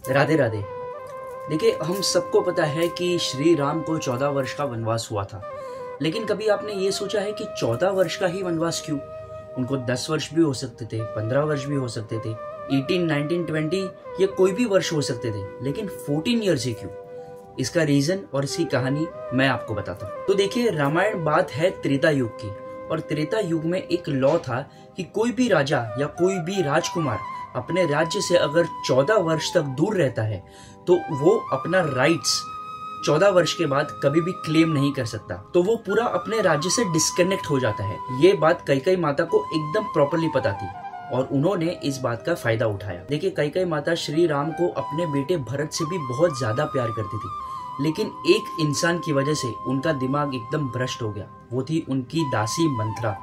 राधे राधे। देखिए, हम सबको पता है कि श्री राम को 14 वर्ष का वनवास हुआ था, लेकिन कभी आपने ये सोचा है कि 14 वर्ष का ही वनवास क्यों? उनको 10 वर्ष भी हो सकते थे, 15 वर्ष भी हो सकते थे, 18, 19, 20 ये कोई भी वर्ष हो सकते थे, लेकिन 14 ईयर्स ही क्यों? इसका रीजन और इसकी कहानी मैं आपको बताता हूँ। तो देखिए, रामायण बात है त्रेता युग की, और त्रेता युग में एक लॉ था कि कोई भी राजा या कोई भी राजकुमार अपने राज्य से अगर 14 वर्ष तक दूर रहता है तो वो अपना राइट्स 14 वर्ष के बाद कभी भी क्लेम नहीं कर सकता, तो वो पूरा अपने राज्य से डिस्कनेक्ट हो जाता है। ये बात कैकेयी माता को एकदम प्रॉपरली पता थी और उन्होंने इस बात का फायदा उठाया। देखिए, कैकेयी माता श्री राम को अपने बेटे भरत से भी बहुत ज्यादा प्यार करती थी, लेकिन एक इंसान की वजह से उनका दिमाग एकदम भ्रष्ट हो गया। वो थी उनकी दासी मंत्रा।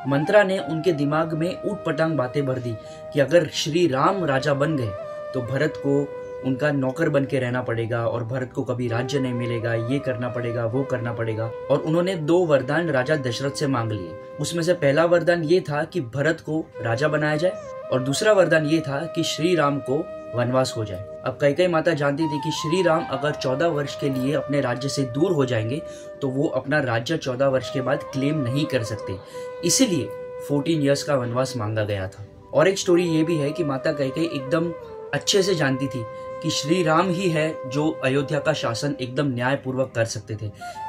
मंत्रा ने उनके दिमाग में ऊटपटांग बातें भर दी कि अगर श्री राम राजा बन गए तो भरत को उनका नौकर बन के रहना पड़ेगा और भरत को कभी राज्य नहीं मिलेगा, ये करना पड़ेगा, वो करना पड़ेगा। और उन्होंने 2 वरदान राजा दशरथ से मांग लिए। उसमें से पहला वरदान ये था कि भरत को राजा बनाया जाए और दूसरा वरदान ये था कि श्री राम को वनवास हो जाए। अब कैकेयी माता जानती थी कि श्री राम अगर 14 वर्ष के लिए अपने राज्य से दूर हो जाएंगे तो वो अपना राज्य 14 वर्ष के बाद क्लेम नहीं कर सकते, इसीलिए 14 इयर्स का वनवास मांगा गया था। और एक स्टोरी ये भी है कि माता कैकेयी एकदम अच्छे से जानती थी कि श्री राम ही है जो अयोध्या का शासन एकदम न्यायपूर्वक कर सकते थे,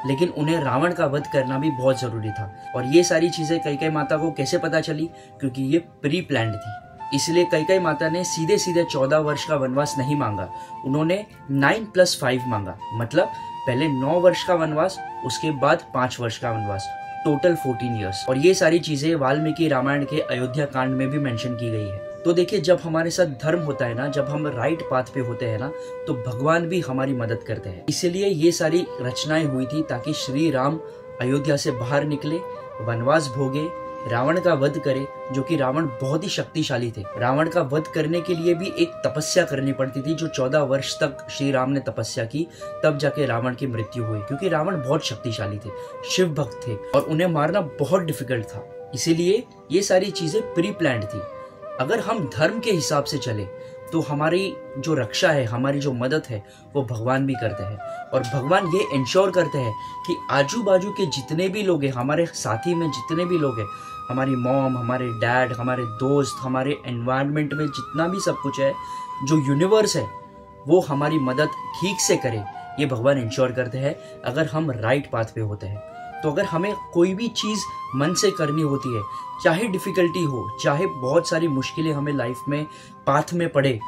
लेकिन उन्हें रावण का वध करना भी बहुत जरूरी था। और ये सारी चीजें कैकेयी माता को कैसे पता चली? क्योंकि ये प्री प्लान्ड थी। इसलिए कैकेयी माता ने सीधे सीधे 14 वर्ष का वनवास नहीं मांगा, उन्होंने 9+5 मांगा। मतलब पहले 9 वर्ष का वनवास, उसके बाद 5 वर्ष का वनवास, टोटल 14 इयर्स। और ये सारी चीजें वाल्मीकि रामायण के अयोध्या कांड में भी मेंशन की गई है। तो देखिए, जब हमारे साथ धर्म होता है ना, जब हम राइट पाथ पे होते हैं ना, तो भगवान भी हमारी मदद करते हैं। इसीलिए ये सारी रचनाएं हुई थी ताकि श्री राम अयोध्या से बाहर निकले, वनवास भोगे, रावण का वध करे, जो कि रावण बहुत ही शक्तिशाली थे। रावण का वध करने के लिए भी एक तपस्या करनी पड़ती थी, जो 14 वर्ष तक श्री राम ने तपस्या की, तब जाके रावण की मृत्यु हुई। क्योंकि रावण बहुत शक्तिशाली थे, शिव भक्त थे और उन्हें मारना बहुत डिफिकल्ट था। इसीलिए ये सारी चीजें प्री प्लान्ड थी। अगर हम धर्म के हिसाब से चले तो हमारी जो रक्षा है, हमारी जो मदद है, वो भगवान भी करते हैं। और भगवान ये इंश्योर करते हैं कि आजू बाजू के जितने भी लोग हैं, हमारे साथी में जितने भी लोग हैं, हमारी मॉम, हमारे डैड, हमारे दोस्त, हमारे एनवायरनमेंट में जितना भी सब कुछ है, जो यूनिवर्स है, वो हमारी मदद ठीक से करे, ये भगवान इंश्योर करते हैं अगर हम राइट पाथ पे होते हैं। तो अगर हमें कोई भी चीज मन से करनी होती है, चाहे डिफिकल्टी हो, चाहे बहुत सारी मुश्किलें हमें लाइफ में पाथ में पड़े,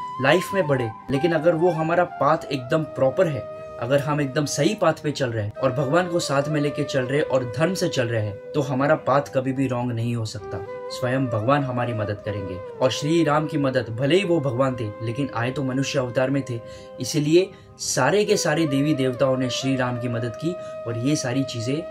लेकिन अगर वो हमारा पाथ एकदम प्रॉपर है, अगर हम एकदम सही पाथ पे चल रहे हैं और भगवान को साथ में लेके चल रहे हैं और धर्म से चल रहे हैं, तो हमारा पाथ कभी भी रॉन्ग नहीं हो सकता। स्वयं भगवान हमारी मदद करेंगे। और श्री राम की मदद, भले ही वो भगवान थे, लेकिन आए तो मनुष्य अवतार में थे, इसीलिए सारे के सारे देवी देवताओं ने श्री राम की मदद की और ये सारी चीजें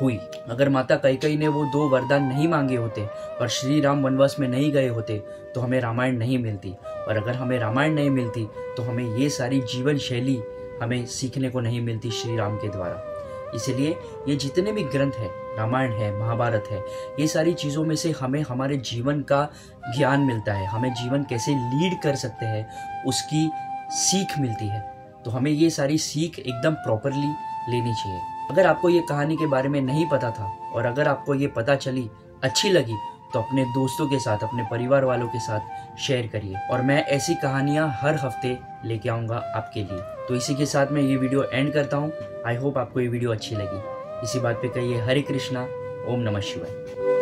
हुई। अगर माता कैकेयी ने वो 2 वरदान नहीं मांगे होते और श्री राम वनवास में नहीं गए होते तो हमें रामायण नहीं मिलती, और अगर हमें रामायण नहीं मिलती तो हमें ये सारी जीवन शैली हमें सीखने को नहीं मिलती श्री राम के द्वारा। इसलिए ये जितने भी ग्रंथ है, रामायण है, महाभारत है, ये सारी चीज़ों में से हमें हमारे जीवन का ज्ञान मिलता है, हमें जीवन कैसे लीड कर सकते हैं उसकी सीख मिलती है। तो हमें ये सारी सीख एकदम प्रॉपरली लेनी चाहिए। अगर आपको ये कहानी के बारे में नहीं पता था और अगर आपको ये पता चली, अच्छी लगी, तो अपने दोस्तों के साथ, अपने परिवार वालों के साथ शेयर करिए। और मैं ऐसी कहानियां हर हफ्ते लेके आऊंगा आपके लिए। तो इसी के साथ मैं ये वीडियो एंड करता हूँ। आई होप आपको ये वीडियो अच्छी लगी। इसी बात पे कहिए हरे कृष्णा, ओम नमः शिवाय।